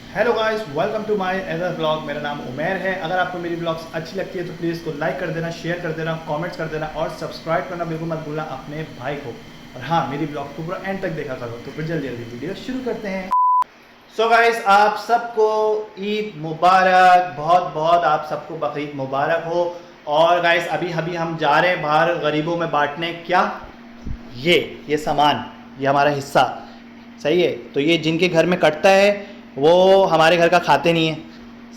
Hello guys, welcome to my other blog. मेरा नाम उमेर है। अगर आपको मेरी ब्लॉग्स अच्छी लगती है तो प्लीज़ इसको लाइक कर देना, शेयर कर देना, कमेंट्स कर देना और सब्सक्राइब करना बिल्कुल मत भूलना अपने भाई को। और हाँ, मेरी ब्लॉग को पूरा एंड तक देखा करो। तो फिर जल्दी जल्दी वीडियो शुरू करते हैं। सो गाइस, आप सबको ईद मुबारक, बहुत बहुत आप सबको बकरीद मुबारक हो। और गाइस अभी अभी हम जा रहे हैं बाहर गरीबों में बांटने क्या ये सामान, ये हमारा हिस्सा। सही है। तो ये जिनके घर में कटता है वो हमारे घर का खाते नहीं है।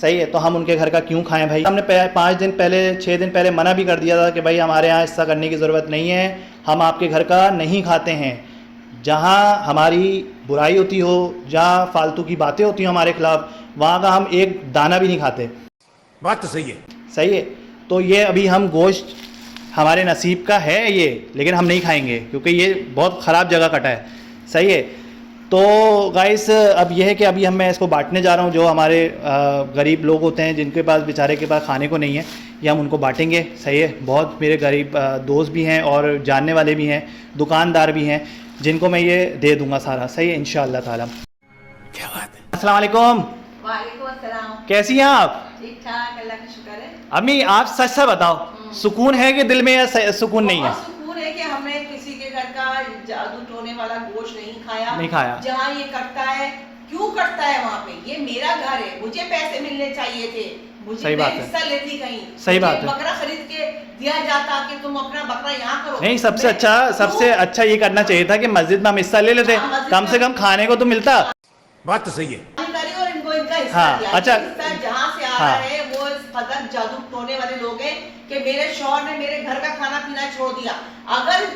सही है। तो हम उनके घर का क्यों खाएं भाई। हमने 5 दिन पहले 6 दिन पहले मना भी कर दिया था कि भाई हमारे यहाँ हिस्सा करने की ज़रूरत नहीं है, हम आपके घर का नहीं खाते हैं। जहाँ हमारी बुराई होती हो, जहाँ फालतू की बातें होती हो हमारे खिलाफ, वहाँ का हम एक दाना भी नहीं खाते। बात तो सही है। सही है। तो ये अभी हम गोश्त हमारे नसीब का है ये, लेकिन हम नहीं खाएंगे क्योंकि ये बहुत ख़राब जगह कटा है। सही है। तो गाइस अब यह है कि अभी मैं इसको बांटने जा रहा हूँ। जो हमारे गरीब लोग होते हैं जिनके पास बेचारे के पास खाने को नहीं है, ये हम उनको बांटेंगे। सही है। बहुत मेरे गरीब दोस्त भी हैं और जानने वाले भी हैं, दुकानदार भी हैं, जिनको मैं ये दे दूंगा सारा। सही है इंशाअल्लाह ताला। क्या बात है। अस्सलाम वालेकुम। वालेकुम अस्सलाम। कैसी हैं आप? ठीक ठाक, अल्लाह का शुक्र है। अम्मी आप सच सच बताओ, सुकून है कि दिल में या सुकून नहीं है? बहुत सुकून है कि हमने किसी के घर का जादू टोने वाला गोश्त नहीं खाया। जहाँ ये कटता है, क्यों कटता है वहाँ पे? ये मेरा घर है, मुझे पैसे मिलने चाहिए थे, मुझे सही बात है। हिस्सा लेती कहीं। सही बात है। बकरा खरीद के दिया जाता कि तुम अपना बकरा यहाँ करो। नहीं, सबसे अच्छा ये करना चाहिए था कि मस्जिद में हम हिस्सा ले लेते, कम से कम खाने को तो मिलता। बात तो सही है। और इनको इनका हिस्सा हाँ, दिया। अच्छा। हिस्सा जहाँ से आ रहा है वो इस कदर जादू टोने वाले लोग हैं कि मेरे शौहर ने मेरे घर का खाना पीना छोड़ दिया। अगर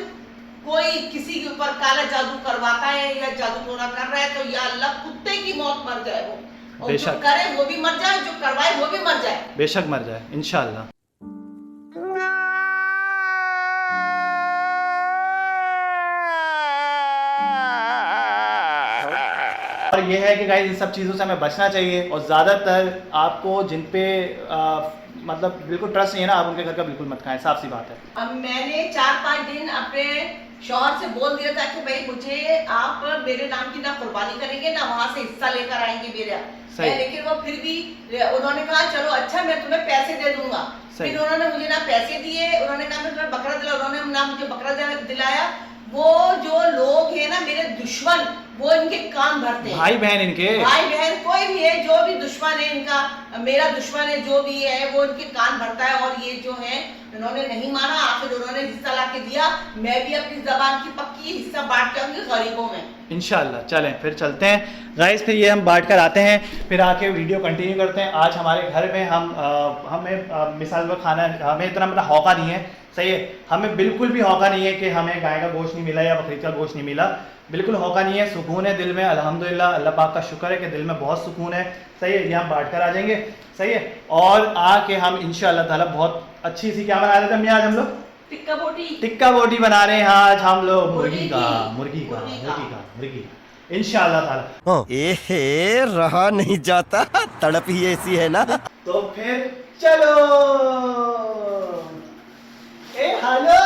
कोई किसी के ऊपर काला जादू करवाता है या जादू टोना कर रहा है तो या अल्लाह कुत्ते की मौत मर जाए वो, और जो करे वो भी मर जाए, जो करवाए वो भी मर जाए। बेशक मर जाए इंशाअल्लाह। और ये है कि गाइस इन सब चीज़ों से हमें बचना चाहिए। और ज़्यादातर आपको जिन पे मतलब बिल्कुल ट्रस्ट नहीं है ना, आप उनके घर का बिल्कुल मत खाएं, साफ सी बात है। अब मैंने 4-5 दिन अपने शौहर से बोल दिया था कि भाई मुझे आप मेरे नाम की ना कुर्बानी करेंगे ना वहाँ से हिस्सा लेकर आएंगे मेरा। लेकिन वो फिर भी उन्होंने कहा चलो अच्छा मैं तुम्हें पैसे दे दूंगा। फिर उन्होंने मुझे ना पैसे दिए, उन्होंने कहा मैं तुम्हें बकरा दिला, उन्होंने ना मुझे बकरा दिलाया। वो जो लोग हैं ना मेरे दुश्मन, वो इनके कान भरते हैं। भाई बहन इनके, भाई बहन कोई भी है, जो भी दुश्मन है इनका, मेरा दुश्मन है जो भी है, वो इनके कान भरता है। और ये जो है इन्होंने नहीं माना, आखिर उन्होंने हिस्सा ला के दिया। मैं भी अपनी जबान की पक्की हिस्सा बांट के आऊंगी गरीबों में इंशाल्लाह। चलें फिर चलते हैं गाइस, फिर ये हम बांट कर आते हैं, फिर आके वीडियो कंटिन्यू करते हैं। आज हमारे घर में हमें मिसाल में खाना, हमें इतना मतलब हौका नहीं है। सही है। हमें बिल्कुल भी हौका नहीं है कि हमें गाय का गोश्त नहीं मिला या बकरी का गोश्त नहीं मिला, बिल्कुल हौका नहीं है। सुकून है दिल में, अल्हम्दुलिल्लाह, अल्लाह पाक का शुक्र है कि दिल में बहुत सुकून है। सही है। ये हम बांट कर आ जाएंगे। सही है। और आके हम इंशाअल्लाह ताला बहुत अच्छी सी, क्या बना रहे थे हम आज? हम लोग टिक्का बोटी बना रहे हैं आज हम लोग, मुर्गी का इंशाअल्लाह ताला। ए रहा नहीं जाता, तड़प ही ऐसी है ना। तो फिर चलो। ए हेलो।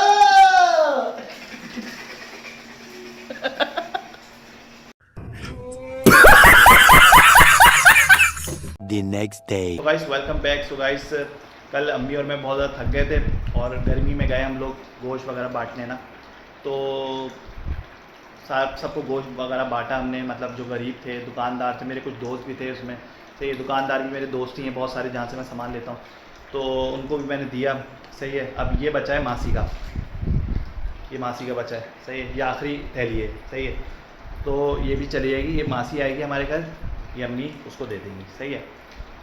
The next day. तो guys welcome back. So guys कल अम्मी और मैं बहुत ज़्यादा थक गए थे और गर्मी में गए हम लोग गोश्त वगैरह बांटने ना। तो सबको गोश्त वगैरह बांटा हमने, मतलब जो गरीब थे, दुकानदार थे, मेरे कुछ दोस्त भी थे उसमें। तो ये दुकानदार भी मेरे दोस्त ही हैं बहुत सारे, जहाँ से मैं सामान लेता हूँ, तो उनको भी मैंने दिया। सही है। अब ये बचा है मासी का, ये मासी का बचा है। सही है। ये आखिरी थैली है। सही है। तो ये भी चली जाएगी, ये मासी आएगी हमारे घर, ये अम्मी उसको दे देंगी। सही है।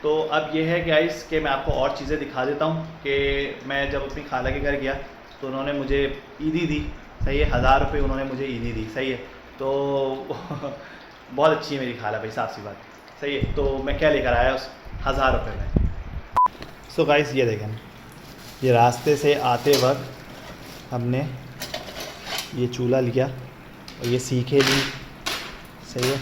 तो अब ये है गाइस कि मैं आपको और चीज़ें दिखा देता हूँ कि मैं जब अपनी खाला के घर गया तो उन्होंने मुझे ईदी दी। सही है। 1000 रुपये उन्होंने मुझे ईदी दी। सही है। तो बहुत अच्छी है मेरी खाला भाई, साफ सी बात। सही है। तो मैं क्या लेकर आया उस 1000 रुपये में? सो गाइस ये देखें, ये रास्ते से आते वक्त हमने ये चूल्हा लिया और ये सीखे ली। सही है।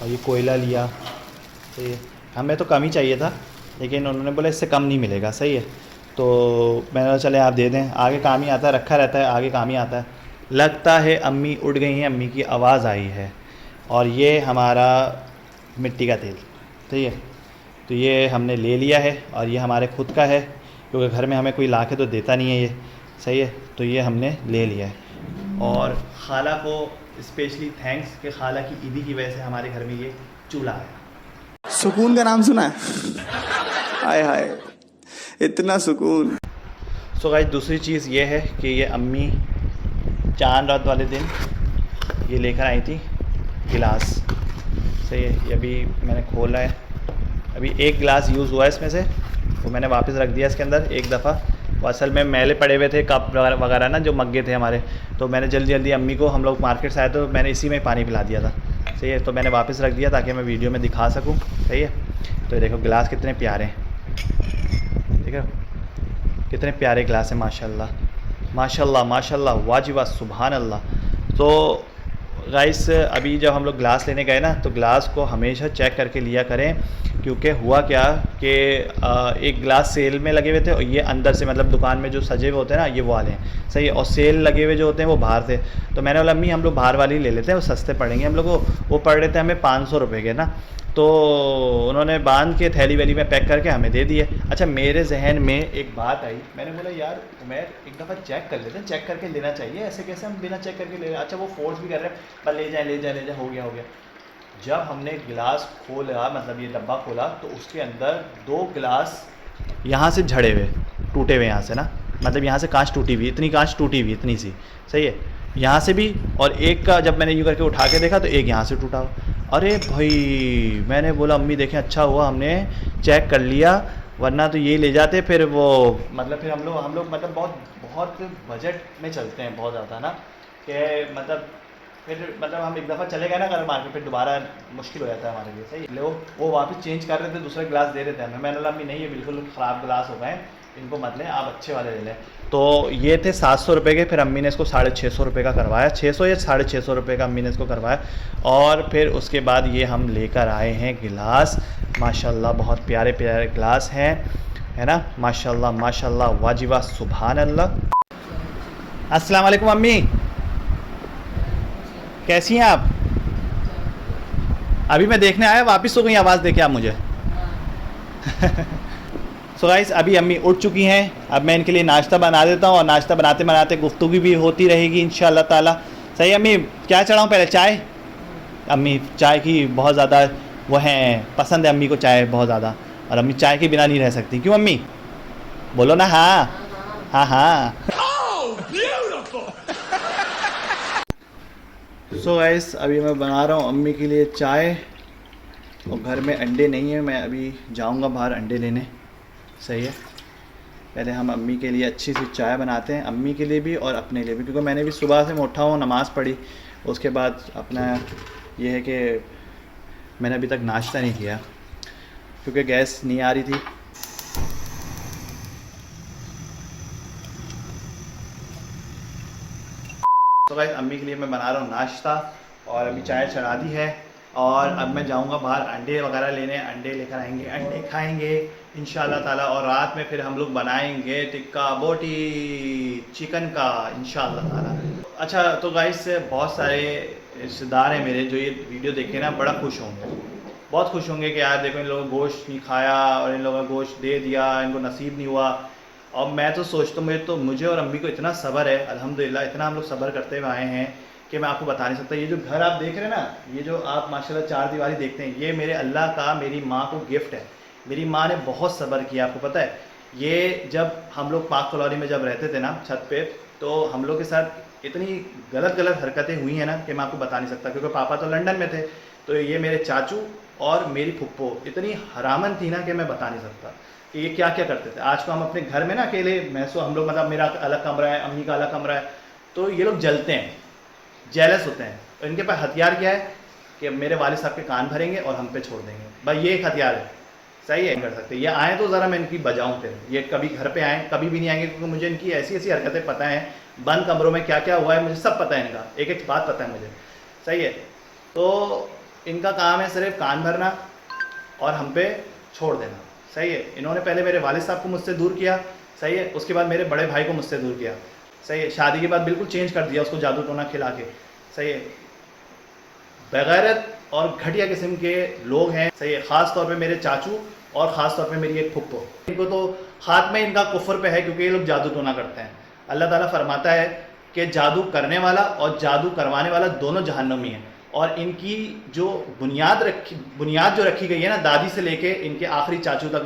और ये कोयला लिया। सही है। हमें तो कम ही चाहिए था, लेकिन उन्होंने बोला इससे कम नहीं मिलेगा। सही है। तो मैंने बोला चले आप दे दें, आगे काम ही आता है, रखा रहता है, आगे काम ही आता है। लगता है अम्मी उठ गई हैं, अम्मी की आवाज़ आई है। और ये हमारा मिट्टी का तेल, सही है। तो ये हमने ले लिया है और ये हमारे खुद का है, क्योंकि घर में हमें कोई ला के तो देता नहीं है ये, सही है। तो ये हमने ले लिया है और खाला को स्पेशली थैंक्स कि खाला की ईदी की वजह से हमारे घर में ये चूल्हा आया। सुकून का नाम सुना है? हाय हाय, इतना सुकून। सो गाइस, दूसरी चीज़ ये है कि ये अम्मी चांद रात वाले दिन ये लेकर आई थी गिलास, सही है। ये अभी मैंने खोला है, अभी एक गिलास यूज़ हुआ है इसमें से, तो मैंने वापस रख दिया इसके अंदर एक दफ़ा। वो असल में मैले पड़े हुए थे कप वगैरह ना, जो मग्गे थे हमारे, तो मैंने जल्दी जल्दी अम्मी को, हम लोग मार्केट से आए तो मैंने इसी में पानी पिला दिया था, सही है। तो मैंने वापस रख दिया ताकि मैं वीडियो में दिखा सकूँ, सही है। तो ये देखो गिलास कितने प्यारे हैं, ठीक है, कितने प्यारे गिलास हैं, माशाल्लाह माशाल्लाह माशाल्लाह, वाजिबा सुभान अल्लाह। तो गाइस, अभी जब हम लोग गिलास लेने गए ना, तो गिलास को हमेशा चेक करके लिया करें, क्योंकि हुआ क्या कि एक गिलास सेल में लगे हुए थे और ये अंदर से, मतलब दुकान में जो सजे हुए होते हैं ना, ये वो वाले हैं, सही है। और सेल लगे हुए जो होते हैं वो बाहर थे, तो मैंने बोला अम्मी हम लोग बाहर वाली ले लेते हैं, वो सस्ते पड़ेंगे हम लोग को। वो पड़ रहे थे हमें 500 रुपये के ना, तो उन्होंने बांध के थैली वैली में पैक करके हमें दे दिए। अच्छा, मेरे जहन में एक बात आई, मैंने बोला यार मैं एक दफ़ा चेक कर लेते हैं, चेक करके लेना चाहिए, ऐसे कैसे हम बिना चेक करके ले रहे हैं। अच्छा, वो फोर्स भी कर रहे हैं पर ले जाए ले जाए ले जाए, हो गया हो गया। जब हमने गिलास खोला, मतलब ये डब्बा खोला, तो उसके अंदर 2 गिलास यहाँ से झड़े हुए, टूटे हुए यहाँ से ना, मतलब यहाँ से कांच टूटी हुई, इतनी कांच टूटी हुई, इतनी सी, सही है, यहाँ से भी। और एक का जब मैंने यूँ करके उठा के देखा तो एक यहाँ से टूटा हुआ। अरे भाई, मैंने बोला अम्मी देखें, अच्छा हुआ हमने चेक कर लिया, वरना तो ये ले जाते फिर वो, मतलब फिर हम लोग मतलब बहुत बजट में चलते हैं बहुत ज़्यादा ना, कि मतलब फिर मतलब हम एक दफ़ा चले गए ना कल मार्केट, फिर दोबारा मुश्किल हो जाता है हमारे लिए, सही। ले वो वापस चेंज कर रहे थे, दूसरा गिलास दे रहे थे हमें, मैंने बोला अम्मी नहीं, ये बिल्कुल ख़राब गिलास हो गए, इनको मत लें, आप अच्छे वाले ले लें। तो ये थे 700 रुपये के, फिर अम्मी ने इसको 650 रुपये का करवाया, 600 या 650 रुपये का अम्मी ने इसको करवाया। और फिर उसके बाद ये हम लेकर आए हैं गिलास, माशाल्लाह बहुत प्यारे प्यारे गिलास हैं, है ना, माशाल्लाह माशाल्लाह, वाजिबा सुभान अल्लाह। अस्सलाम वालेकुम अम्मी, कैसी हैं आप? अभी मैं देखने आया, वापस हो गई आवाज़ देके आप मुझे। सो गाइस, अभी अम्मी उठ चुकी हैं, अब मैं इनके लिए नाश्ता बना देता हूँ, और नाश्ता बनाते बनाते गुफ्तगू भी होती रहेगी इंशाअल्लाह ताला, सही। अम्मी क्या चढ़ाऊँ पहले, चाय? अम्मी चाय की बहुत ज़्यादा वो हैं, पसंद है अम्मी को चाय बहुत ज़्यादा, और अम्मी चाय के बिना नहीं रह सकती, क्यों अम्मी? बोलो ना हाँ हाँ हाँ। सो गाइस, अभी मैं बना रहा हूँ अम्मी के लिए चाय, और घर में अंडे नहीं है, मैं अभी जाऊँगा बाहर अंडे लेने, सही है। पहले हम अम्मी के लिए अच्छी सी चाय बनाते हैं, अम्मी के लिए भी और अपने लिए भी, क्योंकि मैंने भी सुबह से मैं उठा हूँ, नमाज़ पढ़ी, उसके बाद अपना ये है कि मैंने अभी तक नाश्ता नहीं किया क्योंकि गैस नहीं आ रही थी। तो गाइस, अम्मी के लिए मैं बना रहा हूँ नाश्ता, और अभी चाय चढ़ा दी है, और अब मैं जाऊंगा बाहर अंडे वगैरह लेने, अंडे लेकर आएंगे, अंडे खाएंगे इंशाल्लाह ताला, और रात में फिर हम लोग बनाएंगे टिक्का बोटी चिकन का इंशाल्लाह ताला। अच्छा, तो गाइस बहुत सारे रिश्तेदार हैं मेरे जो ये वीडियो देख के ना बड़ा खुश होंगे, बहुत खुश होंगे कि यार देखो इन लोगों ने गोश्त नहीं खाया और इन लोगों ने गोश्त दे दिया, इनको नसीब नहीं हुआ। और मैं तो सोचता हूँ, मुझे और अम्मी को इतना सब्र है, अल्हम्दुलिल्लाह इतना हम लोग सब्र करते हुए आए हैं कि मैं आपको बता नहीं सकता। ये जो घर आप देख रहे हैं ना, ये जो आप माशाल्लाह चार दीवारी देखते हैं, ये मेरे अल्लाह का मेरी माँ को गिफ्ट है। मेरी माँ ने बहुत सब्र किया, आपको पता है। ये जब हम लोग पाक कॉलोनी में जब रहते थे ना छत पे, तो हम लोग के साथ इतनी गलत हरकतें हुई हैं ना कि मैं आपको बता नहीं सकता, क्योंकि पापा तो लंदन में थे, तो ये मेरे चाचू और मेरी फुप्पो इतनी हरामन थी ना कि मैं बता नहीं सकता कि ये क्या क्या करते थे। आज को हम अपने घर में ना अकेले महसूस, हम लोग मतलब मेरा अलग कमरा है, अम्मी का अलग कमरा है, तो ये लोग जलते हैं, जेलस होते हैं। तो इनके पास हथियार क्या है कि मेरे वालिद साहब के कान भरेंगे और हम पे छोड़ देंगे, भाई ये एक हथियार है, सही है। कर सकते ये आए तो ज़रा मैं इनकी बजाऊँ, फिर ये कभी घर पे आएँ, कभी भी नहीं आएंगे, क्योंकि मुझे इनकी ऐसी ऐसी हरकतें पता हैं, बंद कमरों में क्या क्या हुआ है मुझे सब पता है, इनका एक एक बात पता है मुझे, सही है। तो इनका काम है सिर्फ कान भरना और हम पे छोड़ देना, सही है। इन्होंने पहले मेरे वालिद साहब को मुझसे दूर किया, सही है, उसके बाद मेरे बड़े भाई को मुझसे दूर किया, सही है। शादी के बाद बिल्कुल चेंज कर दिया उसको, जादू टोना खिला के, सही है। बगैरत और घटिया किस्म के लोग हैं, सही है। ख़ास तौर पे मेरे चाचू और ख़ास तौर पे मेरी एक फुप्पो, इनको तो हाथ में इनका कुफर पे है क्योंकि ये लोग जादू टोना करते हैं। अल्लाह ताला फरमाता है कि जादू करने वाला और जादू करवाने वाला दोनों जहन्नमी हैं। और इनकी जो बुनियाद जो रखी गई है ना, दादी से लेके इनके आखिरी चाचू तक,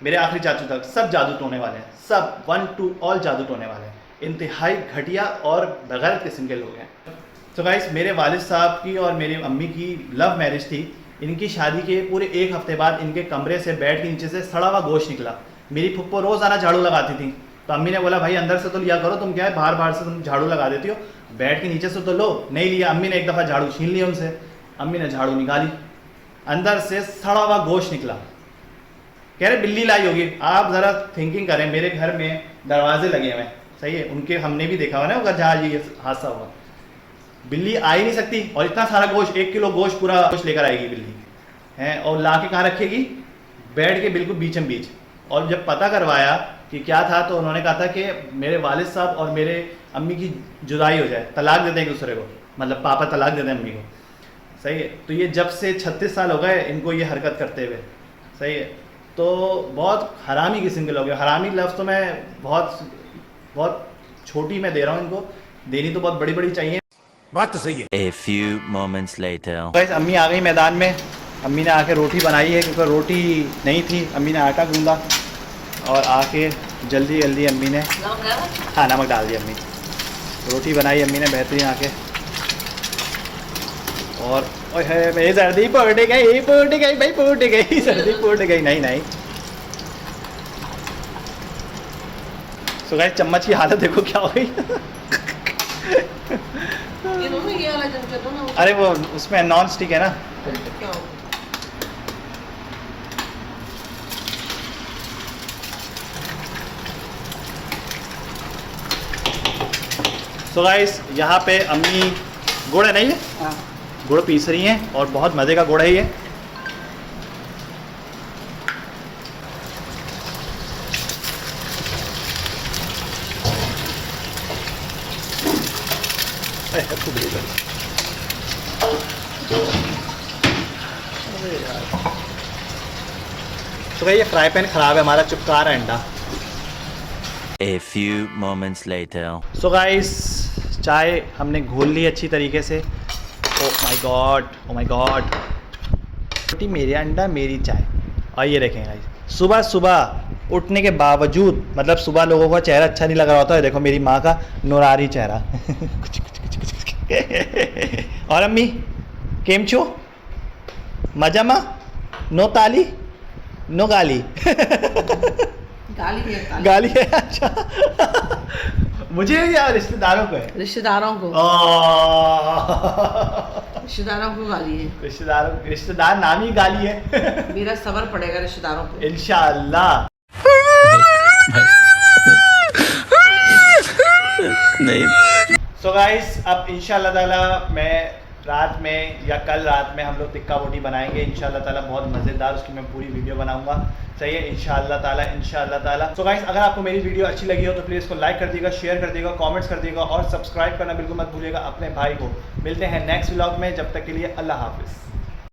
मेरे आखिरी चाचू तक, सब जादू टोने वाले हैं, सब 1 to all जादू टोने वाले हैं। इंतहाई घटिया और बगैर किस्म के लोग हैं। तो गाइस, मेरे वालिद साहब की और मेरी अम्मी की लव मैरिज थी। इनकी शादी के पूरे 1 हफ्ते बाद इनके कमरे से, बेड के नीचे से सड़ा हुआ गोश्त निकला। मेरी फुप्पो रोज़ाना झाड़ू लगाती थी, तो अम्मी ने बोला भाई अंदर से तो लिया करो, तुम क्या है बाहर से तुम झाड़ू लगा देती हो, बेड के नीचे से तो लो। नहीं लिया। अम्मी ने एक दफ़ा झाड़ू छीन लिया उनसे, अम्मी ने झाड़ू निकाली, अंदर से सड़ा हुआ गोश्त निकला। कह रहे बिल्ली लाई होगी। आप ज़रा थिंकिंग करें, मेरे घर में दरवाजे लगे हुए हैं, सही है, उनके हमने भी देखा हुआ ना अगर जहाँ ये हादसा हुआ, बिल्ली आ ही नहीं सकती। और इतना सारा गोश्त, 1 किलो गोश्त पूरा गोश्त लेकर आएगी बिल्ली है, और ला के कहाँ रखेगी? बेड के बिल्कुल बीचम बीच। और जब पता करवाया कि क्या था, तो उन्होंने कहा था कि मेरे वालिद साहब और मेरे अम्मी की जुदाई हो जाए, तलाक दे दें एक दूसरे को, मतलब पापा तलाक दे दें अम्मी को, सही है। तो ये जब से 36 साल हो गए इनको ये हरकत करते हुए, सही है। तो बहुत हरामी किस्म के लोग हैं। हरामी लफ्ज़ तो मैं बहुत छोटी में दे रहा हूँ, इनको देनी तो बहुत बड़ी बड़ी चाहिए। बात तो सही है। A few moments later. Guys, अम्मी आ गई मैदान में। अम्मी ने आके रोटी बनाई है क्योंकि रोटी नहीं थी, अम्मी ने आटा गूंदा और आके जल्दी जल्दी अम्मी ने हाँ नमक डाल दिया। अम्मी रोटी बनाई अम्मी ने बेहतरीन आके, और मेरी सर्दी फूट गई भाई, फूट गई सर्दी फूट गई। नहीं सो गाइस, चम्मच की हालत देखो क्या हो गई। ये वाला चमचा दो ना। अरे वो उसमें नॉन स्टिक है ना। क्या हो? सो गाइस, यहाँ पे अम्मी गुड़ है नहीं है, हाँ। गुड़ पीस रही हैं और बहुत मज़े का गुड़ है ये। तो ये फ्राई पैन ख़राब है हमारा, चिपका रहा है अंडा। A few moments later. So guys, चाय हमने घोल ली अच्छी तरीके से। ओ माय गॉड, रोटी मेरी, अंडा मेरी, चाय। और ये देखें गाइस, सुबह सुबह उठने के बावजूद, मतलब सुबह लोगों का चेहरा अच्छा नहीं लग रहा होता है, देखो मेरी माँ का नूरानी चेहरा। और अम्मी केम छो? मजामा? नो ताली नो गाली। गाली है, अच्छा। मुझे या रिश्तेदारों को है? रिश्तेदारों को गाली है। रिश्तेदार नाम ही गाली है। मेरा सबर पड़ेगा रिश्तेदारों पे इंशाअल्लाह। नहीं। सो गाइस, अब इंशाअल्लाह ताला मैं रात में या कल रात में हम लोग टिक्का बोटी बनाएंगे इंशाअल्लाह ताला, बहुत मज़ेदार। उसकी मैं पूरी वीडियो बनाऊंगा, सही है, इंशाअल्लाह ताला। सो गाइस, अगर आपको मेरी वीडियो अच्छी लगी हो तो प्लीज़ इसको लाइक कर दीजिएगा, शेयर कर दीजिएगा, कमेंट्स कर दीजिएगा और सब्सक्राइब करना बिल्कुल मत भूलिएगा अपने भाई को। मिलते हैं नेक्स्ट व्लॉग में, जब तक के लिए अल्लाह हाफिज़।